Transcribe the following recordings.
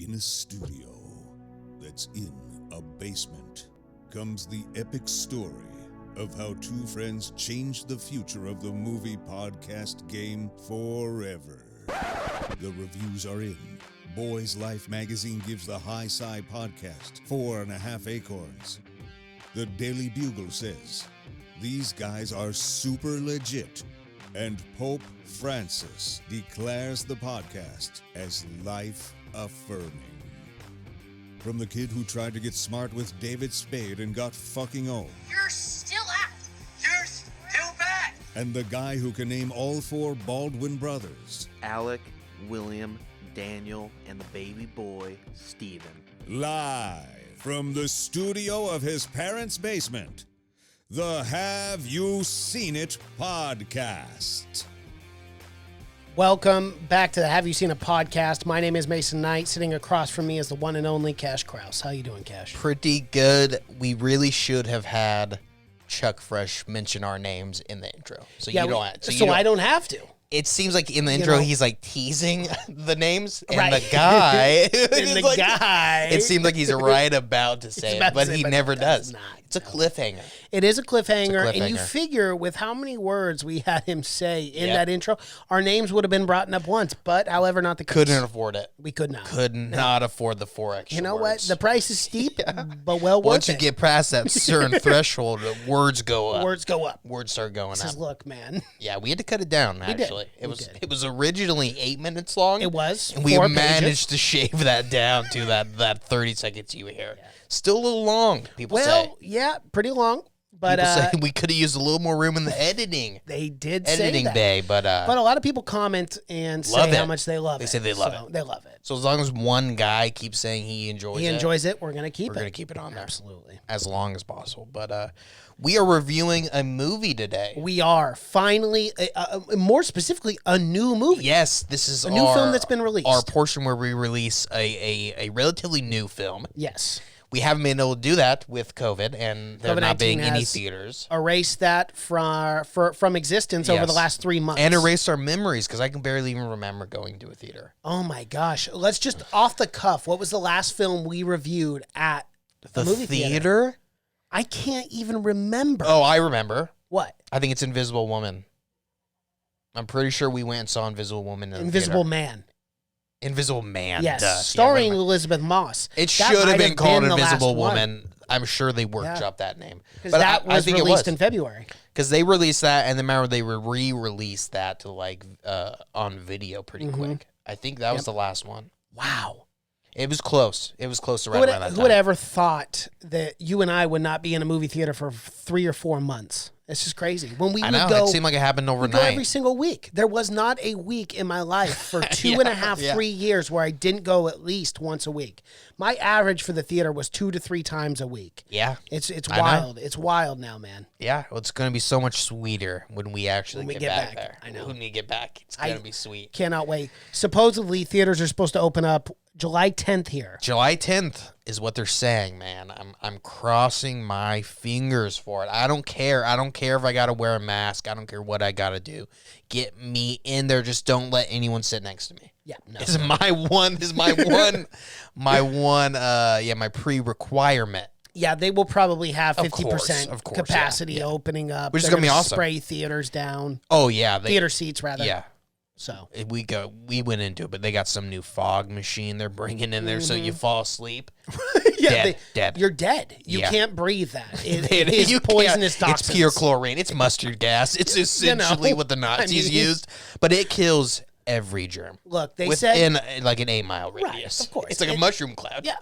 In a studio that's in a basement comes the epic story of how two friends changed the future of the movie podcast game forever. The reviews are in. Boys Life magazine gives the High Sci podcast 4.5 acorns. The Daily Bugle says, these guys are super legit. And Pope Francis declares the podcast as life-affirming. From the kid who tried to get smart with David Spade and got fucking old. You're still out. You're still bad. And the guy who can name all four Baldwin brothers. Alec, William, Daniel, and the baby boy, Stephen. Live from the studio of his parents' basement. The Have You Seen It podcast. Welcome back to the Have You Seen It podcast. My name is Mason Knight. Sitting across from me is the one and only Cash Kraus. How you doing, Cash? Pretty good. We really should have had Chuck Fresh mention our names in the intro. So Yeah, you don't have to. so I don't have to. It seems like in the intro know? he's like teasing the names, and Right. the guy, And the like, guy. it seems like he's right about to say about it, to but say, he but never does does. not. It's a cliffhanger. It is a cliffhanger, It's a and you cliffhanger. figure with how many words we had him say in Yep. that intro, our names would have been brought up once, but however, not the case. Couldn't afford it. We could not. Could not afford the 4 extra You know words. what? The price is steep, but well worth Once you it. get past that certain threshold, the words go up. Words go up. Words start going Says, up. look, man. Yeah, we had to cut it down. did. Actually, We it did. was originally 8 minutes long. It was. And we 4 managed pages. to shave that down to that 30 seconds you hear. Still a little long, people say. Well, yeah, pretty long, but People say we could have used a little more room in the editing they did say editing that. bay, but But a lot of people comment and Love say how it. much they love it. They say they love So it. They love it. so as long as one guy keeps saying he enjoys He it, enjoys it. We're gonna keep we're it. gonna keep it on there Absolutely. as long as possible. But we are reviewing a movie today. We are finally, more specifically, a new movie. Yes, this is A new film that's been released. Our portion where we release a relatively new film. Yes. We haven't been able to do that with COVID and there not COVID-19 being any has theaters. Erased that from existence over the Yes. last 3 months. And erased our memories because I can barely even remember going to a theater. Oh my gosh! Let's just off the cuff. What was the last film we reviewed at The movie theater? I can't even remember. Oh, I remember. What? I think it's Invisible Woman. I'm pretty sure we went and saw Invisible Woman in the Invisible theater. Man. Invisible Man. Yes, duh. Yeah, starring remember. Elizabeth Moss. It That should have might been called the last Invisible one, Woman. I'm sure they workshopped that name. because that was released in February. Because they released that, and then remember they re-released that to on video pretty Mm-hmm. quick. I think that was the last one. Wow. It was close. It was close to right Who would, around that who time. would ever thought that you and I would not be in a movie theater for 3 or 4 months? It's just crazy. When we I would know. go, It seemed like it happened we'd go overnight. every single week. There was not a week in my life for 2.5, yeah. 3 years where I didn't go at least once a week. My average for the theater was 2 to 3 times a week. Yeah. It's I know. wild. It's wild now, man. Yeah. Well, it's going to be so much sweeter when we actually we get get back back. there. I know. When we get back, it's going to be sweet. Cannot wait. Supposedly theaters are supposed to open up July 10th here. July 10th is what they're saying, man. I'm crossing my fingers for it. I don't care. I don't care if I got to wear a mask. I don't care what I got to do. Get me in there. Just don't let anyone sit next to me. Yeah, no. This is my one. My pre-requirement. Yeah, they will probably have Of 50% course, capacity yeah. opening up. Which is They're gonna be awesome. Spray theaters down. Oh yeah, Theater seats, rather. Yeah, So we went into it, but they got some new fog machine they're bringing in there, so you fall asleep. yeah, Dead. You're dead. You Yeah. can't breathe that. It You is can't- poisonous toxins. It's pure chlorine. It's mustard gas. It's essentially what the Nazis used, but it kills every germ. Look, they within said like an 8-mile Right, radius. of course. It's like a mushroom cloud. yeah,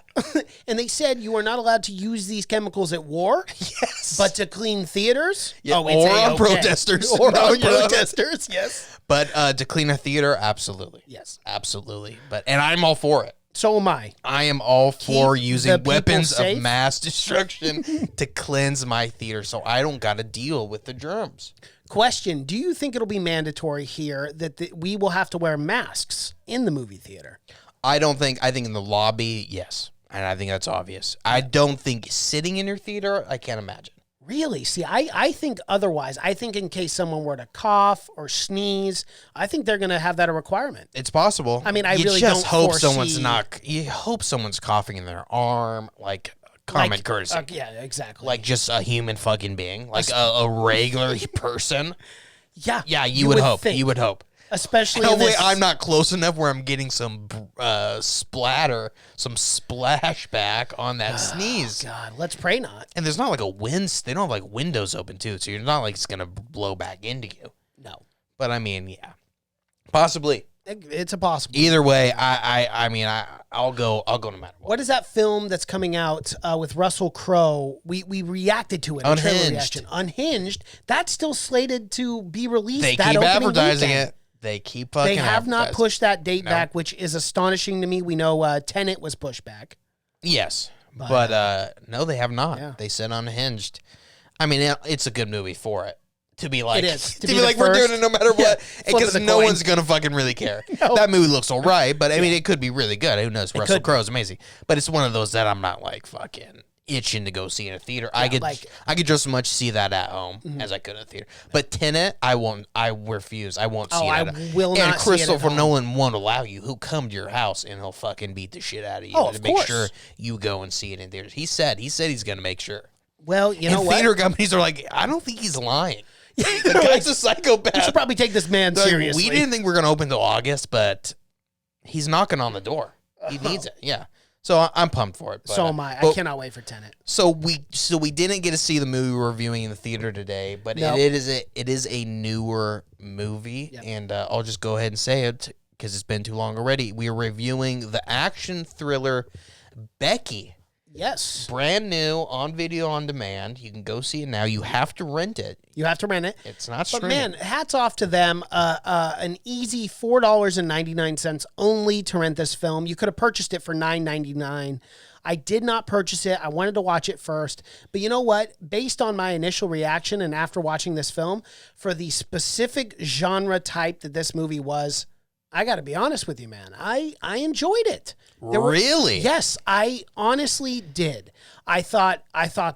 and they said you are not allowed to use these chemicals at war. Yes. But to clean theaters, Yeah, it's or on A-okay. protesters. or No, on you know. protesters. Yes, But to clean a theater, absolutely. yes. Absolutely. And I'm all for it. So am I. I am all for Keep the using people weapons safe. of mass destruction to cleanse my theater so I don't got to deal with the germs. Question: do you think it'll be mandatory here that we will have to wear masks in the movie theater? I think in the lobby, yes. And I think that's obvious. I don't think sitting in your theater, I can't imagine. Really? See, I think otherwise. I think in case someone were to cough or sneeze, I think they're going to have that a requirement. It's possible. I mean, I you really just don't hope foresee- someone's not. You hope someone's coughing in their arm, like common courtesy. Yeah, exactly. Like just a human fucking being, like a regular person. yeah. Yeah, you would hope. think. You would hope. Especially in Hopefully, this, I'm not close enough where I'm getting some splatter, some splashback on that sneeze. God, let's pray not. And there's not like a wind. They don't have like windows open too, so you're not like it's gonna blow back into you. No. But I mean, yeah, possibly. It's a possible. Either way, I'll go no matter what. What is that film that's coming out with Russell Crowe? We reacted to it. a trailer Unhinged. reaction. Unhinged. That's still slated to be released. They that keep opening advertising weekend. it. They keep fucking. They have not advertising. pushed that date No. back, which is astonishing to me. We know Tenet was pushed back. Yes, but no, they have not. Yeah. They said Unhinged. I mean, it's a good movie for it. To be like, It is. to be be the like, we're first. doing it no matter what, Flip because of the no coin. one's gonna fucking really care. No. That movie looks all right, but I mean, it could be really good. Who knows? Russell could be. Crowe's amazing, but it's one of those that I'm not like fucking itching to go see in a theater. I could, like- I could just as much see that at home as I could in a theater. But Tenet, I won't. I refuse. I won't see it. I will and not see it at Christopher home. Nolan won't allow you. He'll come to your house and he'll fucking beat the shit out of you Oh, to of make course. sure you go and see it in theaters. He said he's gonna make sure. Well, you know And what? theater companies are like, I don't think he's lying. The guy's a psychopath. You should probably take this man They're like, seriously. we didn't think we were going to open till August, but he's knocking on the door. He needs it. Yeah. So I'm pumped for it. But, So am I. I but- cannot wait for Tenet. So we didn't get to see the movie we're reviewing in the theater today, but No. it is a newer movie, Yep. and I'll just go ahead and say it because it's been too long already. We are reviewing the action thriller Becky. Yes. Brand new on video on demand. You can go see it now. You have to rent it. You have to rent it. It's not But streaming. man, hats off to them. An easy $4.99 only to rent this film. You could have purchased it for $9.99. I did not purchase it. I wanted to watch it first. But you know what? Based on my initial reaction and after watching this film, for the specific genre type that this movie was, I got to be honest with you, man. I enjoyed it. Really? Yes, I honestly did. I thought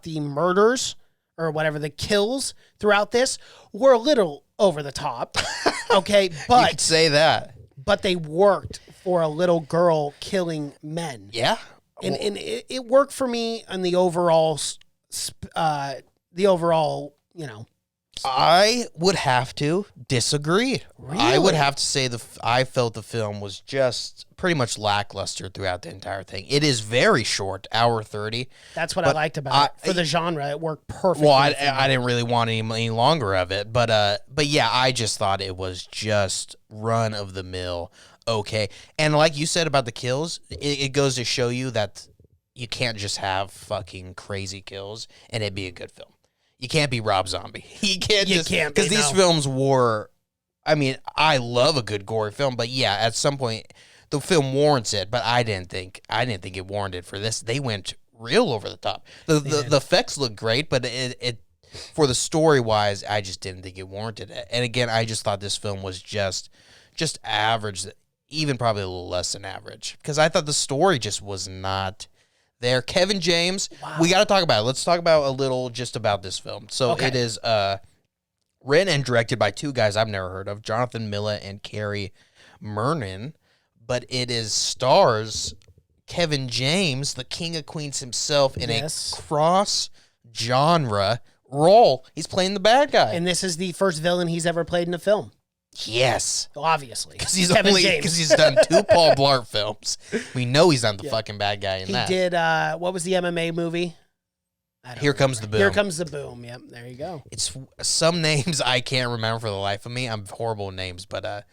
the murders or whatever, the kills throughout this were a little over the top. Okay, You could but say that. they worked for a little girl killing men. Yeah. And it worked for me on the overall you know. I would have to disagree. I would Really? have to say I felt the film was just pretty much lackluster throughout the entire thing. It is very short, hour 30. That's what I But liked about it. For the genre, it worked perfectly. Well, for me. I didn't really want any longer of it, but yeah, I just thought it was just run of the mill. Okay, and like you said about the kills, it goes to show you that you can't just have fucking crazy kills and it be a good film. You can't be Rob Zombie. You can't You just can't be, because these no. films were. I mean, I love a good gory film, but yeah, at some point the film warrants it. But I didn't think it warranted for this. They went real over the top. The effects look great, but it for the story wise, I just didn't think it warranted it. And again, I just thought this film was just average, even probably a little less than average, because I thought the story just was not there. Kevin James, we got to talk about it. Let's talk about a little just about this film. So Okay. it is written and directed by two guys I've never heard of, Jonathan Miller and Carrie Mernon, but it is stars Kevin James, the King of Queens himself, in Yes. a cross-genre role. He's playing the bad guy. And this is the first villain he's ever played in a film. Yes. Obviously. Because he's Kevin only James. because he's done two Paul Blart films. We know he's not the fucking bad guy in He that. did, what was the MMA movie? I don't Here Comes the Boom. Here Comes the Boom. Yep, there you go. It's some names I can't remember for the life of me. I'm horrible with names, but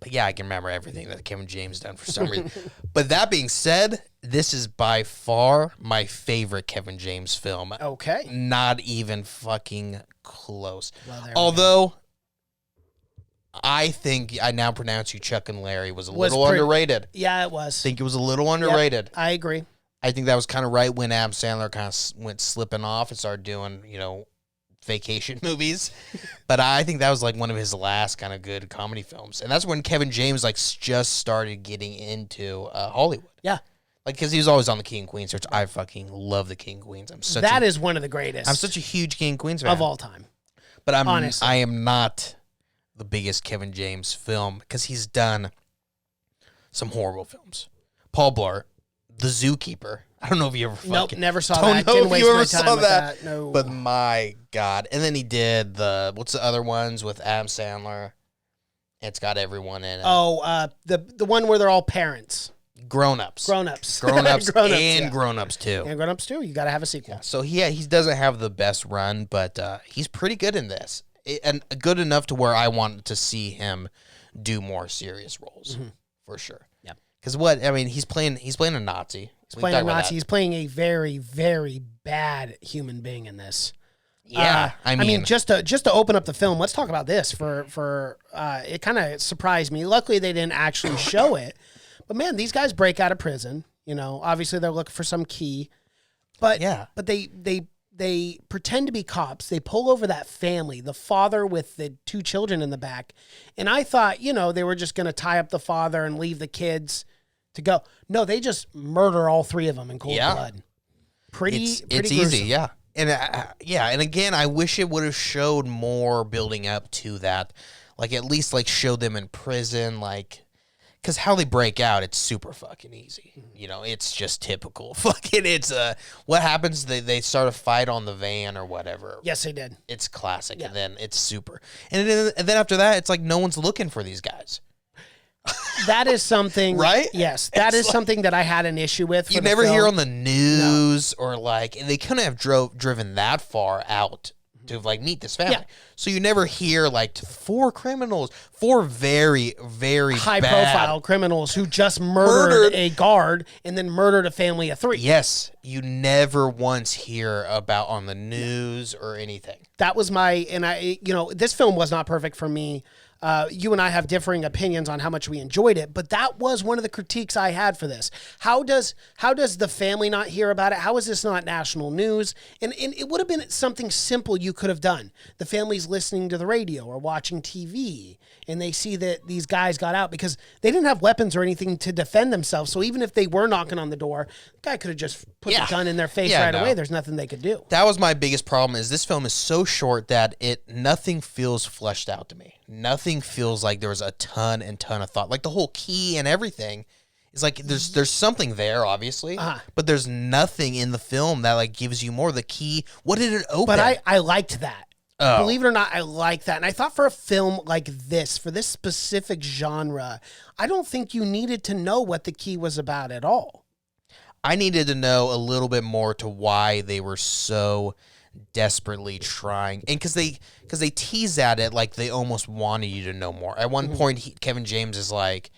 yeah, I can remember everything that Kevin James done for some reason. But that being said, this is by far my favorite Kevin James film. Okay. Not even fucking close. Well, there we go. Although I think I now pronounce you Chuck and Larry was a Was little pretty- underrated. Yeah, it was. I think it was a little underrated. I agree. I think that was kind of right when Adam Sandler kind of went slipping off and started doing, vacation movies. But I think that was like one of his last kind of good comedy films. And that's when Kevin James just started getting into Hollywood. Yeah. Like, because he was always on the King and Queens, which I fucking love the King and Queens. That is one of the greatest. I'm such a huge King and Queens fan. Of all time. But honestly. I am not the biggest Kevin James film because he's done some horrible films. Paul Blart, The Zookeeper. I don't know if you ever Nope, never saw don't that. know Didn't if waste you my ever time saw with that. No. But my God. And then he did what's the other ones with Adam Sandler? It's got everyone in it. Oh, the one where they're all parents. Grown-ups. Grown-ups. Grown-ups and yeah. Grown-ups too. And Grown-ups too. You got to have a sequel. Yeah. So he doesn't have the best run, but he's pretty good in this. And good enough to where I want to see him do more serious roles. For sure. Yep. Because he's playing a Nazi. He's playing a Nazi. He's playing a very, very bad human being in this. Yeah, I mean, just to open up the film, let's talk about this. For it kind of surprised me. Luckily, they didn't actually show it. But man, these guys break out of prison. You know, obviously they're looking for some key. But yeah, but they pretend to be cops. They pull over that family, the father with the 2 children in the back. And I thought, they were just going to tie up the father and leave the kids to go. No, they just murder all 3 of them in cold blood. Pretty it's gruesome. easy, yeah. And and again, I wish it would have showed more building up to that. Like, at least, like, show them in prison, like, because how they break out, it's super fucking easy. It's just typical. Fucking, what happens? They start a fight on the van or whatever. Yes, they did. It's classic, and then it's super. And then after that, it's like no one's looking for these guys. That is something, right? Yes, that is something that I had an issue with. You never hear on the news or like, and they couldn't have driven that far out to like meet this family. Yeah. So you never hear like 4 criminals, 4 very, very high bad, profile criminals who just murdered a guard and then murdered a family of 3. Yes, you never once hear about on the news or anything. That was this film was not perfect for me. You and I have differing opinions on how much we enjoyed it, but that was one of the critiques I had for this. How does the family not hear about it? How is this not national news? And it would have been something simple you could have done. The family's listening to the radio or watching TV, and they see that these guys got out because they didn't have weapons or anything to defend themselves. So even if they were knocking on the door, the guy could have just put the gun in their face away. There's nothing they could do. That was my biggest problem. Is this film is so short that nothing feels fleshed out to me. Nothing feels like there was a ton of thought. Like the whole key and everything is like there's something there, obviously, but there's nothing in the film that like gives you more. The key, what did it open? But I liked that. Oh. Believe it or not, I like that. And I thought for a film like this, for this specific genre, I don't think you needed to know what the key was about at all. I needed to know a little bit more to why they were so desperately trying, and because they tease at it like they almost wanted you to know more. At one point, Kevin James is like,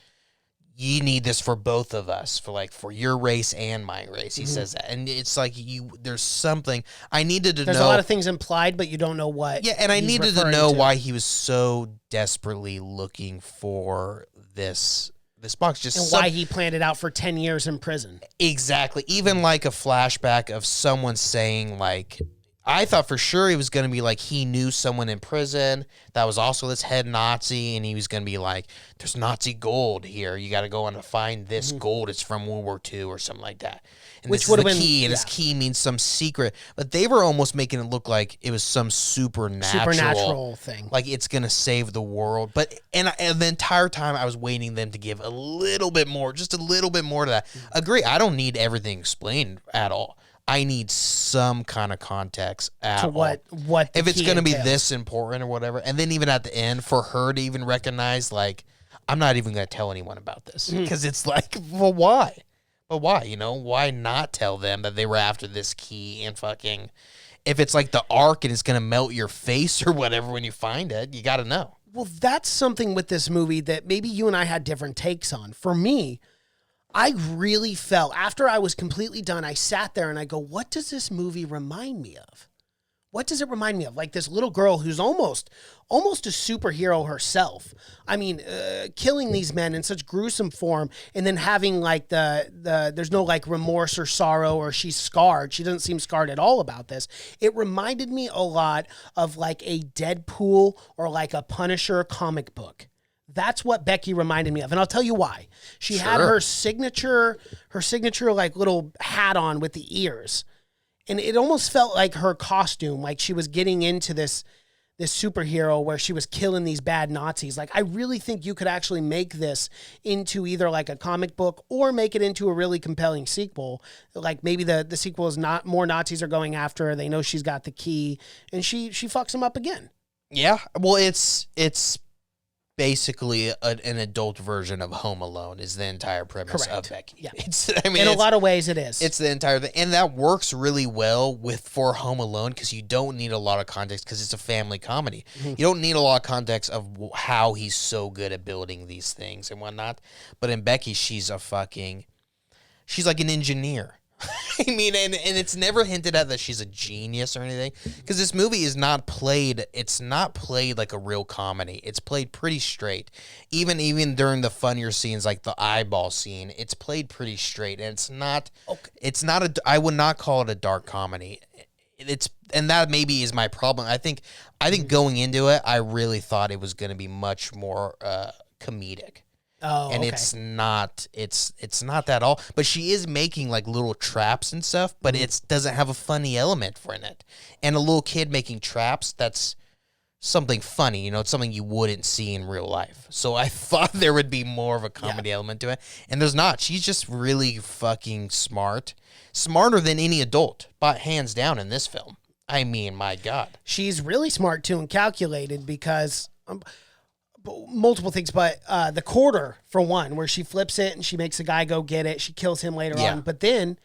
"You need this for both of us, for your race and my race." He says that, and it's like there's something I needed to know. There's a lot of things implied, but you don't know what. Yeah, and I needed to know why he was so desperately looking for this box, and why he planned it out for 10 years in prison. Exactly. Even like a flashback of someone saying like, I thought for sure he was going to be like, he knew someone in prison that was also this head Nazi, and he was going to be like, there's Nazi gold here. You got to go and find this gold. It's from World War II or something like that. And Which this would is have the been key, and this key means some secret. But they were almost making it look like it was some supernatural thing. Like it's going to save the world. But and the entire time I was waiting them to give a little bit more, just a little bit more to that. Agree, I don't need everything explained at all. I need some kind of context to what if it's going to be this important or whatever. And then even at the end, for her to even recognize, like, I'm not even going to tell anyone about this because it's like, well, why? But why? Why not tell them that they were after this key and fucking? If it's like the Ark and it's going to melt your face or whatever when you find it, you got to know. Well, that's something with this movie that maybe you and I had different takes on. For me, I really felt, after I was completely done, I sat there and I go, what does this movie remind me of? What does it remind me of? Like this little girl who's almost a superhero herself. I mean, killing these men in such gruesome form, and then having like there's no like remorse or sorrow, or she's scarred. She doesn't seem scarred at all about this. It reminded me a lot of like a Deadpool or like a Punisher comic book. That's what Becky reminded me of, and I'll tell you why. She had Sure. her signature like little hat on with the ears, and it almost felt like her costume, like she was getting into this superhero where she was killing these bad Nazis. Like, I really think you could actually make this into either like a comic book or make it into a really compelling sequel. Like maybe the sequel is not more Nazis are going after her. They know she's got the key and she fucks them up again. Yeah. Well, it's basically an adult version of Home Alone is the entire premise Correct. of Becky. Yeah. In a lot of ways it is. It's the entire thing. And that works really well for Home Alone because you don't need a lot of context because it's a family comedy. Mm-hmm. You don't need a lot of context of how he's so good at building these things and whatnot. But in Becky, she's like an engineer. I mean, and it's never hinted at that she's a genius or anything because this movie is not played. It's not played like a real comedy. It's played pretty straight. Even during the funnier scenes, like the eyeball scene, it's played pretty straight. And it's not. Okay. It's not I would not call it a dark comedy. And that maybe is my problem. I think going into it, I really thought it was going to be much more comedic. Oh, and okay. it's not that at all. But she is making like little traps and stuff, but it doesn't have a funny element in it. And a little kid making traps, that's something funny, it's something you wouldn't see in real life. So I thought there would be more of a comedy element to it. And there's not. She's just really fucking smart. Smarter than any adult, but hands down in this film. I mean, my God. She's really smart too and calculated because multiple things, but the quarter for one, where she flips it and she makes the guy go get it. She kills him later on, but then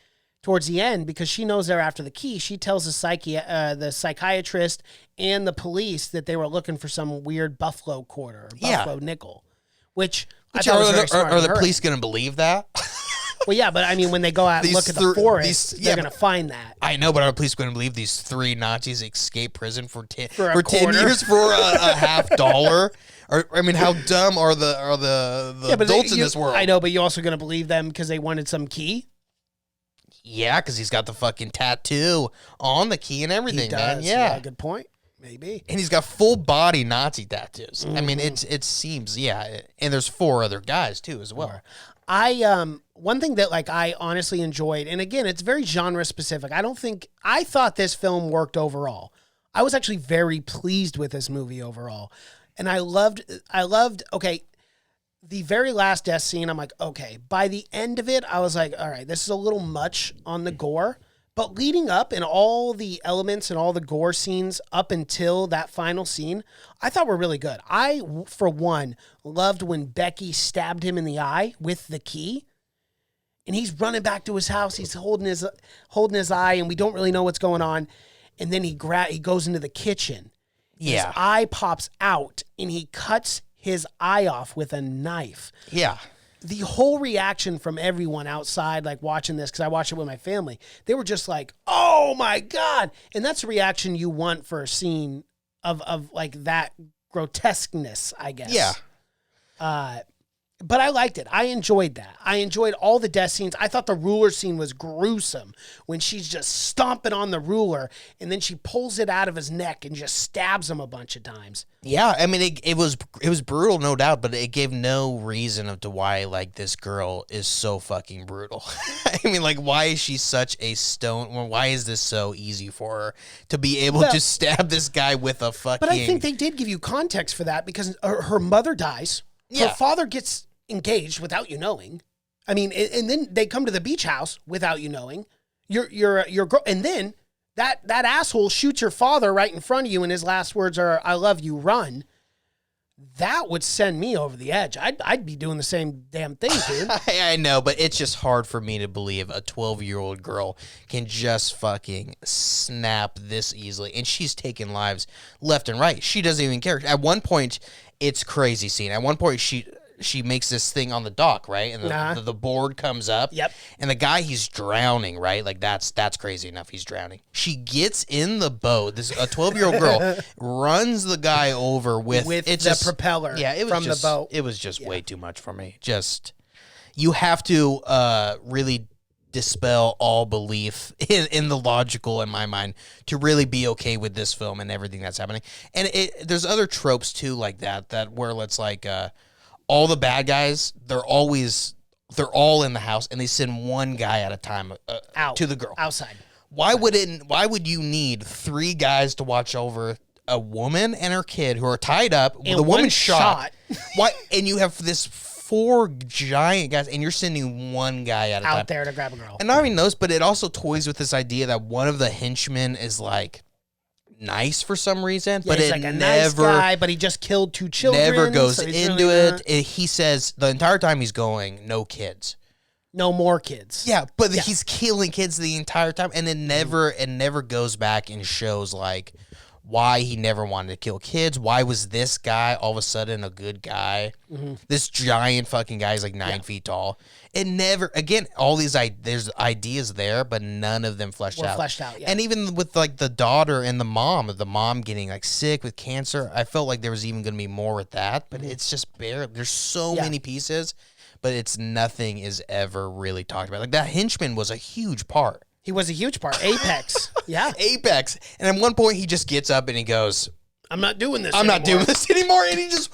towards the end, because she knows they're after the key, she tells the psychiatrist and the police that they were looking for some weird buffalo quarter, buffalo nickel, which I thought was very smart. Are the police going to believe that? Well, yeah, but I mean, when they go out and look at the forest, they're going to find that. I know, but are the police going to believe these three Nazis escaped prison for 10 years for a $50? Or, I mean, how dumb are the adults in this world? I know, but you're also going to believe them because they wanted some key? Yeah, because he's got the fucking tattoo on the key and everything, He does. man. Yeah, good point. Maybe. And he's got full body Nazi tattoos. I mean, it seems, and there's 4 other guys too as well. One thing that like I honestly enjoyed, and again, it's very genre specific. I thought this film worked overall. I was actually very pleased with this movie overall. And I loved, okay, the very last death scene, I'm like, okay, by the end of it, I was like, all right, this is a little much on the gore. But leading up and all the elements and all the gore scenes up until that final scene, I thought were really good. I, for one, loved when Becky stabbed him in the eye with the key. And he's running back to his house. He's holding his eye, and we don't really know what's going on. And then he goes into the kitchen. Yeah. His eye pops out, and he cuts his eye off with a knife. Yeah. The whole reaction from everyone outside, like watching this, because I watched it with my family, they were just like, oh my God. And that's the reaction you want for a scene of like that grotesqueness, I guess. Yeah. But I liked it. I enjoyed that. I enjoyed all the death scenes. I thought the ruler scene was gruesome when she's just stomping on the ruler and then she pulls it out of his neck and just stabs him a bunch of times. Yeah, I mean it was brutal, no doubt, but it gave no reason of to why like this girl is so fucking brutal. I mean, like, why is she such a stone? Why is this so easy for her to be able to stab this guy with a fucking? But I think they did give you context for that because her mother dies. Yeah. Her father gets engaged without you knowing. I mean, and then they come to the beach house without you knowing. Your girl, and then that asshole shoots your father right in front of you, and his last words are, "I love you, run." That would send me over the edge. I'd be doing the same damn thing, dude. I know, but it's just hard for me to believe a 12-year-old girl can just fucking snap this easily, and she's taking lives left and right. She doesn't even care. At one point, it's crazy scene. At one point, she makes this thing on the dock, right? And the board comes up. Yep. And the guy, he's drowning, right? Like, that's crazy enough. He's drowning. She gets in the boat. A 12-year-old girl runs the guy over with the propeller from the boat. It was just way too much for me. Just, you have to really dispel all belief in the logical, in my mind, to really be okay with this film and everything that's happening. And there's other tropes, too, like that where it's like... all the bad guys, they're all in the house, and they send one guy at a time Out. to the girl. Outside. Why would you need 3 guys to watch over a woman and her kid who are tied up with And a woman one shot? Why? And you have this 4 giant guys, and you're sending one guy at a time Out there to grab a girl. And not even those, but it also toys with this idea that one of the henchmen is like nice for some reason, Yeah, but he's it like a never nice guy, but he just killed 2 children. never goes so he's into really it. He says the entire time he's going, no kids. No more kids. Yeah, but he's killing kids the entire time, and it never goes back and shows like why he never wanted to kill kids. Why was this guy all of a sudden a good guy? This giant fucking guy is like 9 feet tall. It never, again, all these there's ideas there, but none of them fleshed out. Yeah. And even with like the daughter and the mom getting like sick with cancer, I felt like there was even going to be more with that, but it's just bare. There's so many pieces, but it's nothing is ever really talked about. Like that henchman was a huge part. He was a huge part. Apex. Yeah. Apex. And at one point he just gets up and he goes, I'm not doing this I'm not doing this anymore. And he just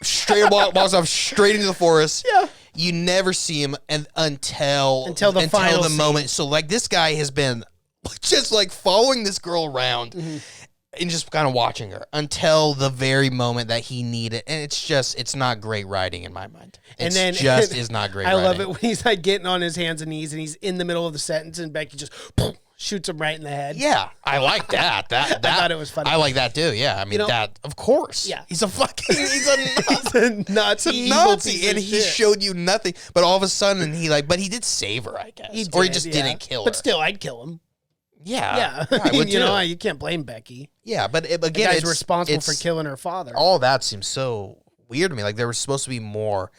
straight walks off straight into the forest. Yeah. You never see him until the final scene. moment. So like this guy has been just like following this girl around and just kind of watching her until the very moment that he needed. And it's not great writing in my mind. And then is not great I writing. love it when he's like getting on his hands and knees and he's in the middle of the sentence and Becky just shoots him right in the head. Yeah, I like that. That I thought it was funny. I like that too. Yeah, I mean that. Of course. Yeah. He's a fucking. He's a Nazi. He's a evil Nazi, piece and of he shit. showed you nothing. But all of a sudden, but he did save her, I guess, or he just didn't kill her. But still, I'd kill him. Yeah, Yeah, I would you too. know, you can't blame Becky. Yeah, but The again, guy's responsible for killing her father. All that seems so weird to me. Like there was supposed to be more.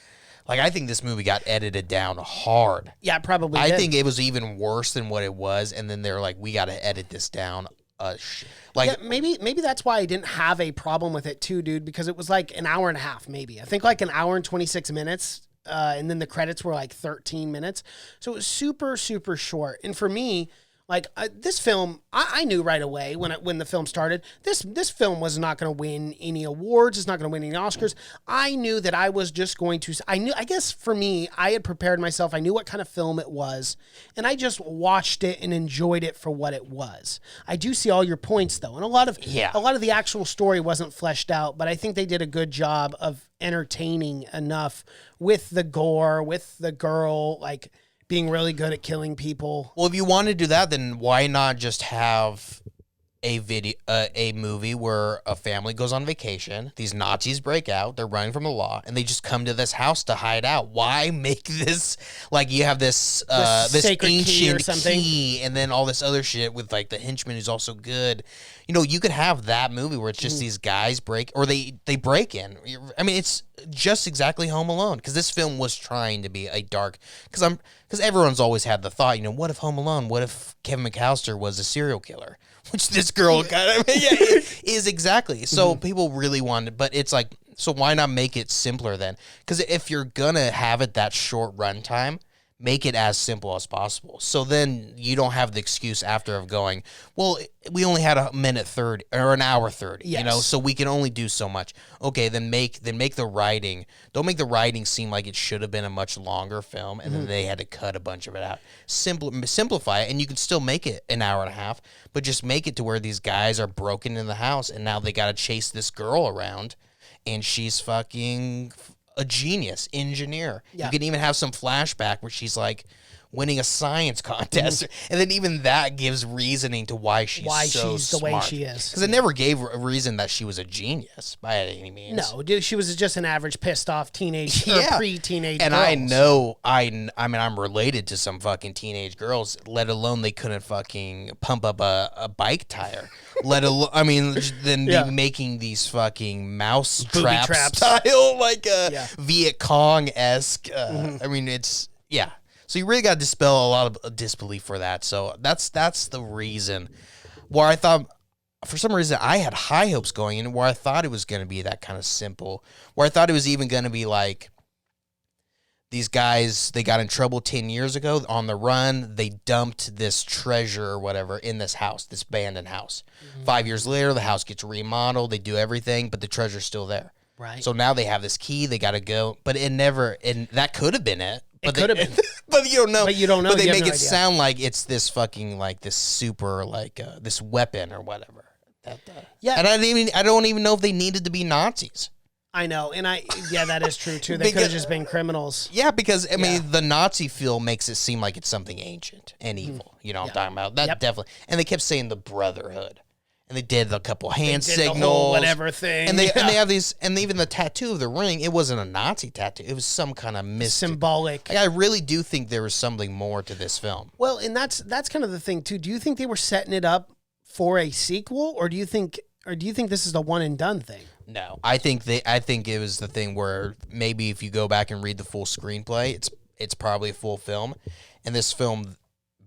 Like I think this movie got edited down hard. Yeah, probably. I think it was even worse than what it was, and then they're like, "We got to edit this down." Yeah, maybe that's why I didn't have a problem with it too, dude. Because it was like an hour and a half, maybe. I think like an hour and 26 minutes, and then the credits were like 13 minutes, so it was super super short. And for me, like this film, I knew right away when the film started, this film was not going to win any awards. It's not going to win any Oscars. I knew that I was just going to. I guess for me, I had prepared myself. I knew what kind of film it was, and I just watched it and enjoyed it for what it was. I do see all your points though, and a lot of the actual story wasn't fleshed out, but I think they did a good job of entertaining enough with the gore, with the girl, like being really good at killing people. Well, if you want to do that, then why not just have a movie where a family goes on vacation, these Nazis break out, they're running from the law, and they just come to this house to hide out? Why make this like you have this sacred key or ancient something? key and then all this other shit with like the henchman who's also good? You know, you could have that movie where it's just these guys break break in. I mean, it's just exactly Home Alone, because this film was trying to be a dark, because everyone's always had the thought, you know, what if Home Alone, what if Kevin McAllister was a serial killer? Which this girl kind of is exactly. So people really wanted, but it's like, so why not make it simpler then? Because if you're gonna have it that short runtime, make it as simple as possible. So then you don't have the excuse after of going, well, we only had a minute 30 or an hour 30, you know, so we can only do so much. Okay, then make the writing. Don't make the writing seem like it should have been a much longer film, and then they had to cut a bunch of it out. Simplify it, and you can still make it an hour and a half, but just make it to where these guys are broken in the house, and now they got to chase this girl around, and she's fucking a genius engineer. Yeah. You can even have some flashback where she's like winning a science contest, and then even that gives reasoning to why she's the way smart. she is. Because it never gave a reason that she was a genius by any means. No, dude, she was just an average pissed off teenage or pre-teenage and girls. I know I mean I'm related to some fucking teenage girls, let alone they couldn't fucking pump up a bike tire. Let alone, I mean, then be making these fucking mouse trap style, like Viet Cong-esque. I mean, it's, So you really got to dispel a lot of disbelief for that. So that's the reason where I thought, for some reason, I had high hopes going in, where I thought it was going to be that kind of simple, where I thought it was even going to be like, these guys, they got in trouble 10 years ago on the run. They dumped this treasure or whatever in this house, this abandoned house. 5 years later, the house gets remodeled. They do everything, but the treasure's still there. Right. So now they have this key. They got to go, but it never. And that could have been it. But It could have been. But you don't know. But you don't know. But they You have make no it idea. sound like it's this fucking like this super like this weapon or whatever. Yeah. And I don't even know if they needed to be Nazis. I know, and that is true too. They could have just been criminals. Yeah, because I mean, the Nazi feel makes it seem like it's something ancient and evil. You know what I'm talking about? That definitely. And they kept saying the Brotherhood, and they did a couple hand signals, the whole whatever thing, and they have these, and even the tattoo of the ring. It wasn't a Nazi tattoo; it was some kind of mystic, symbolic. Like, I really do think there was something more to this film. Well, and that's kind of the thing too. Do you think they were setting it up for a sequel, or do you think this is a one and done thing? No, I think it was the thing where maybe if you go back and read the full screenplay, it's probably a full film, and this film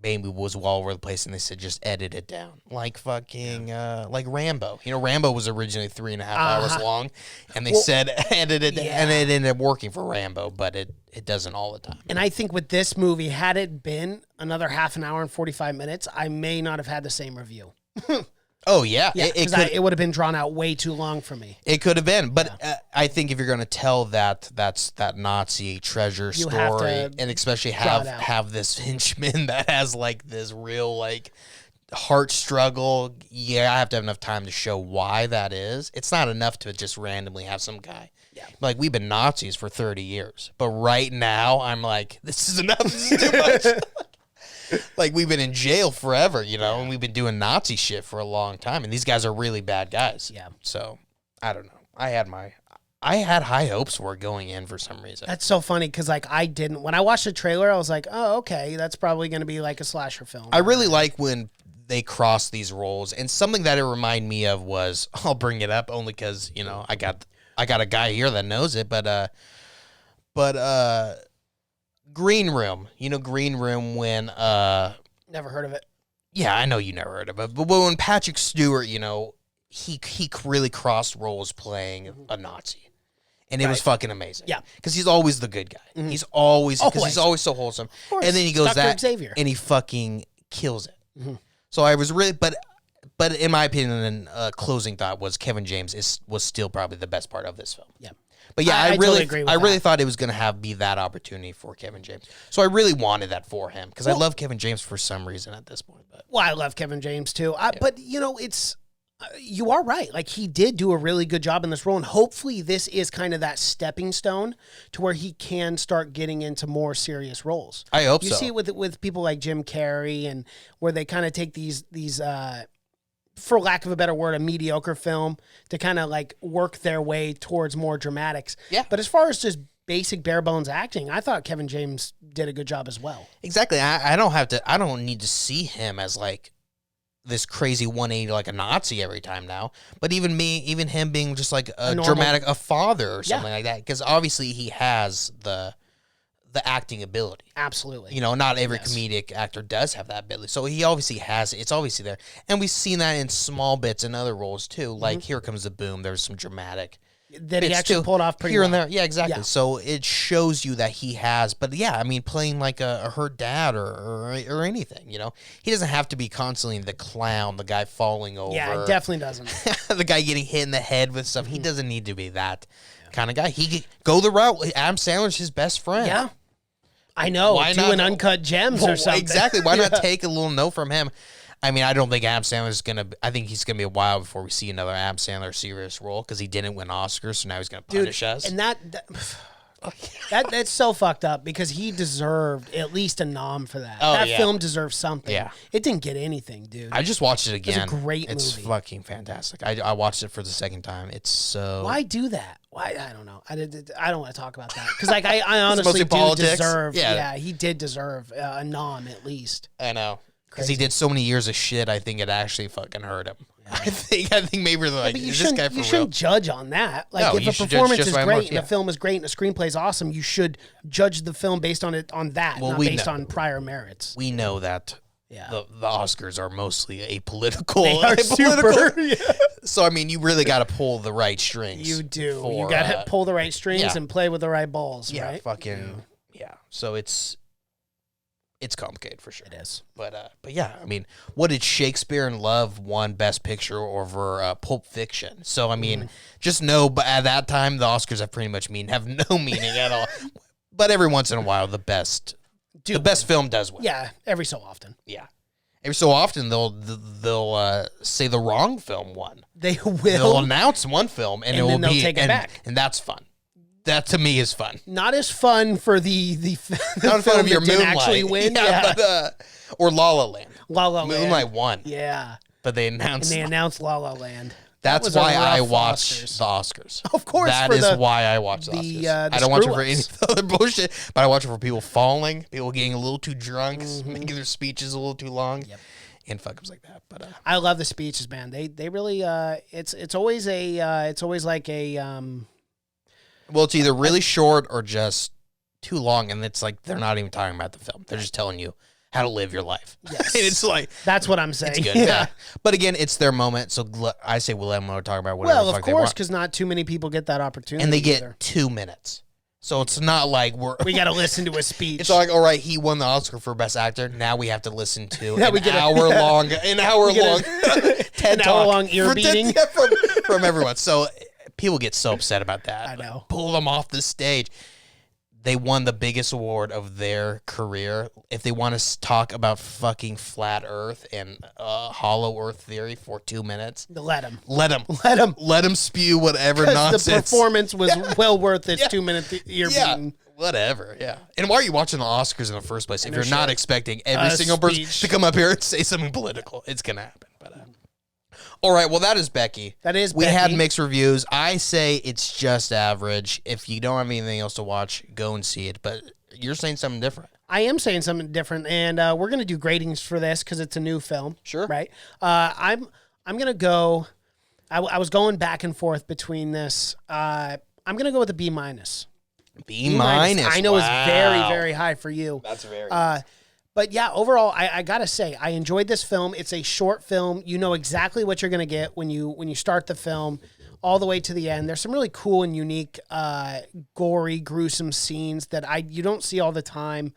maybe was all over the place, and they said just edit it down, like fucking like Rambo. You know, Rambo was originally 3.5 hours long, and they said edit it, and it ended up working for Rambo, but it doesn't all the time. And I think with this movie, had it been another half an hour and 45 minutes, I may not have had the same review. Oh yeah, it would have been drawn out way too long for me. It could have been, but I think if you're going to tell that Nazi treasure story, and especially have this henchman that has like this real like heart struggle, I have to have enough time to show why that is. It's not enough to just randomly have some guy. Yeah. Like, we've been Nazis for 30 years, but right now I'm like, this is enough. This is too much. Like, we've been in jail forever, you know, and we've been doing Nazi shit for a long time, and these guys are really bad guys. Yeah. So, I don't know. I had high hopes for it going in for some reason. That's so funny because, like, I didn't. When I watched the trailer, I was like, oh, okay, that's probably going to be like a slasher film. I really like when they cross these roles, and something that it reminded me of was, I'll bring it up only because, you know, I got a guy here that knows it, but Green Room. You know Green Room when never heard of it. Yeah, I know you never heard of it. But when Patrick Stewart, you know, he really crossed roles playing a Nazi. And it was fucking amazing. Yeah. Because he's always the good guy. He's always so wholesome. And then he goes Dr. Xavier. and he fucking kills it. So I was really but in my opinion, closing thought was Kevin James was still probably the best part of this film. Yeah. But yeah, I really totally agree with I really that. thought it was going to be that opportunity for Kevin James. So I really wanted that for him because I love Kevin James for some reason at this point. But Well, I love Kevin James too. But, you know, it's you are right. Like, he did do a really good job in this role, and hopefully this is kind of that stepping stone to where he can start getting into more serious roles. I hope you so. see it with people like Jim Carrey, and where they kind of take these for lack of a better word, a mediocre film to kind of like work their way towards more dramatics. Yeah. But as far as just basic bare bones acting, I thought Kevin James did a good job as well. Exactly. I don't need to see him as like this crazy 180 like a Nazi every time now. But even him being just like a dramatic father or something like that, because obviously he has the acting ability. Absolutely. You know, not every comedic actor does have that ability. So he obviously has it. It's obviously there. And we've seen that in small bits in other roles too. Like Here Comes the Boom, there's some dramatic that he actually pulled off pretty here well. and there. Yeah, exactly. Yeah. So it shows you that he has, but yeah, I mean, playing like a hurt dad or anything, you know, he doesn't have to be constantly the clown, the guy falling over. Yeah, it definitely doesn't. The guy getting hit in the head with stuff. He doesn't need to be that kind of guy. He could go the route. Adam Sandler's his best friend. Yeah. I know. Why do not? an Uncut Gems or something. Exactly. Why not take a little note from him? I mean, I don't think Adam Sandler's I think he's going to be a while before we see another Adam Sandler serious role because he didn't win Oscars, so now he's going to punish us. And that's so fucked up because he deserved at least a nom for that. That film deserves something. Yeah. It didn't get anything, dude. I just watched it again. It's a great It's movie. fucking fantastic. I watched it for the second time. It's so... Why do that? Why? I don't know. I don't want to talk about that because, like, I honestly mostly do politics. deserve. Yeah. Yeah, he did deserve a nom at least. I know. Because he did so many years of shit, I think it actually fucking hurt him. Yeah. I think maybe they're like, But is this guy for you real? shouldn't judge on that. Like, No, if you a should performance judge is just by great marks, and the film is great and the screenplay is awesome, you should judge the film based on that, not based on prior merits. We know that Yeah. the Oscars are mostly apolitical. They are super. Yeah. So, I mean, you really got to pull the right strings. You do. For, you got to pull the right strings yeah. and play with the right balls, Yeah, right? fucking, yeah. So it's it's complicated for sure. It is. But yeah, I mean, what did Shakespeare in Love won Best Picture over Pulp Fiction? So I mean, just know, but at that time, the Oscars have pretty much have no meaning at all. But every once in a while, the best film does win. Yeah, every so often. Yeah. Every so often, they'll say the wrong film won. They will. They'll announce one film, and then they'll be take it back. And that's fun. That to me is fun. Not as fun for the Not film fun of your that didn't Moonlight. actually win. Yeah. But, or La La Land. La La Land. Moonlight won. Yeah. But they announced. And they announced La La Land. That's was a why I rough watch Oscars. the Oscars. Of course, That for is the- why I watch the the, Oscars. the I don't watch it for screw-ups. any other bullshit, but I watch it for people falling, people getting a little too drunk, making their speeches a little too long, and fuck-ups like that. But I love the speeches, man. They really it's always like a well, it's either really short or just too long, and it's like they're not even talking about the film. They're just telling you how to live your life. Yes. And it's like that's what I'm saying. it's good. Yeah. But again, it's their moment, so I say we'll let them talk about whatever Well, the of fuck they course, want. because not too many people get that opportunity. And they get either. 2 minutes. So it's not like We got to listen to a speech. It's like, all right, he won the Oscar for Best Actor. Now we have to listen to Now an we get hour long TED an Talk hour-long ear beating. from everyone. So people get so upset about that. I know. Pull them off the stage. They won the biggest award of their career. If they want to talk about fucking flat Earth and hollow Earth theory for 2 minutes, Let them. let them. Let them. Let them spew whatever Because nonsense. the performance was well worth its Yeah. 2 minute ear Yeah, beating. whatever. Yeah. And why are you watching the Oscars in the first place if you're not expecting every A single person speech. to come up here and say something political? It's gonna happen. But all right, well that is Becky. That is We Becky. had mixed reviews. I say it's just average. If you don't have anything else to watch, go and see it. But you're saying something different. I am saying something different, and we're gonna do gradings for this because it's a new film. Sure. Right. I'm gonna go. I was going back and forth between this. I'm gonna go with a B minus. B minus. I know it's very, Wow. very high for you. That's very. But yeah, overall, I gotta say, I enjoyed this film. It's a short film. You know exactly what you're gonna get when you start the film, all the way to the end. There's some really cool and unique, gory, gruesome scenes that you don't see all the time.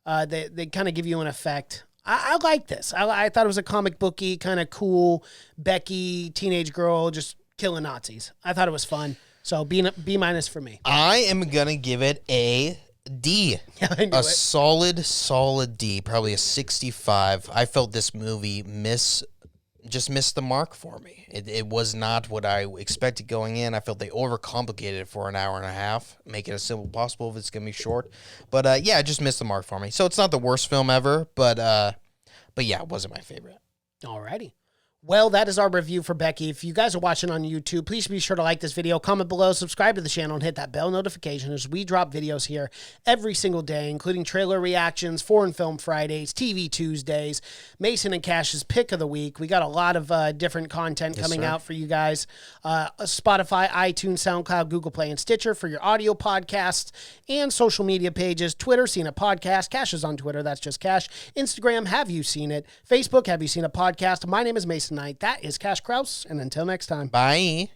They kind of give you an effect. I like this. I thought it was a comic booky, kind of cool, Becky, teenage girl, just killing Nazis. I thought it was fun. So B minus for me. I am gonna give it a D. Yeah, I knew A it. solid D, probably a 65. I felt this movie just missed the mark for me. It was not what I expected going in. I felt they overcomplicated it for an hour and a half, make it as simple as possible if it's going to be short. But yeah, it just missed the mark for me. So it's not the worst film ever, but yeah, it wasn't my favorite. Alrighty. Well, that is our review for Becky. If you guys are watching on YouTube, please be sure to like this video, comment below, subscribe to the channel, and hit that bell notification as we drop videos here every single day, including trailer reactions, Foreign Film Fridays, TV Tuesdays, Mason and Cash's Pick of the Week. We got a lot of different content coming out for you guys. Spotify, iTunes, SoundCloud, Google Play, and Stitcher for your audio podcasts, and social media pages, Twitter, Seen a Podcast, Cash is on Twitter, that's just Cash, Instagram, Have You Seen It, Facebook, Have You Seen a Podcast. My name is Mason Knight. That is Cash Kraus, and until next time. Bye.